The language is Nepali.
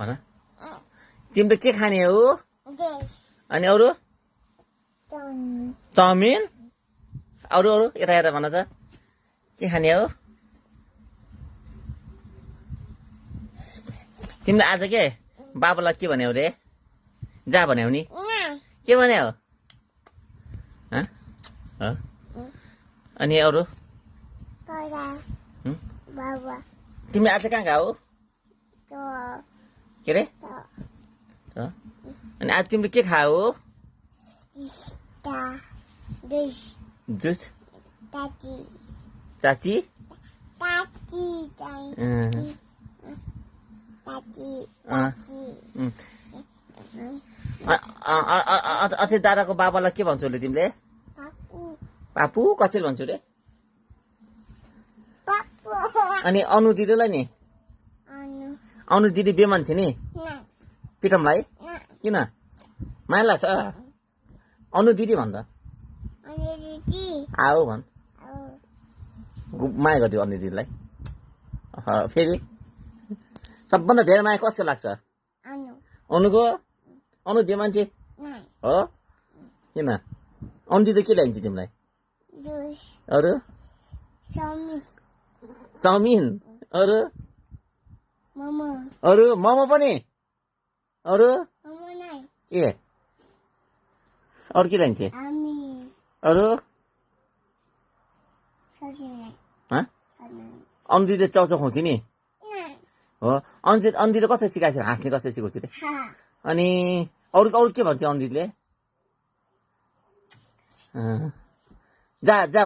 भन तिम्रो के खाने हो अनि अरू चाउमिन अरू अरू यता यता भन त के खाने हो तिमीले आज के बाबालाई के भन्यौ रे जा भन्यौ नि के भन्यौ अनि अरू तिमी आज कहाँ गयो के रे अनि आज तिमीले के खायो जुस चाची अझै दादाको बाबालाई के भन्छौ तिमीले पापु कसरी भन्छौ रे अनि अनु दिदीलाई नि अनु दिदी बे मान्छे नि पिटमलाई किन माया लाग्छ अनु दिदी भन्छ आऊ भन् माया गरिदियो अनु दिदीलाई फेरि सबभन्दा धेरै माया कसको लाग्छ अनुको अनु बे मान्छे हो किन अनु दिदी के ल्याइन्छ तिमीलाई अरू चाउमिन अरू अरू मोमो पनि अरू के अरू के ल्याइन्छ अरू अनु दिदी चाउचाउ खुवाउँछ नि हो अनु दिदी कसरी सिकाएको छ हाँस्ने कसरी सिकाउँछ रे अनि अरू अरू के भन्छ अनु दिदीले जा जा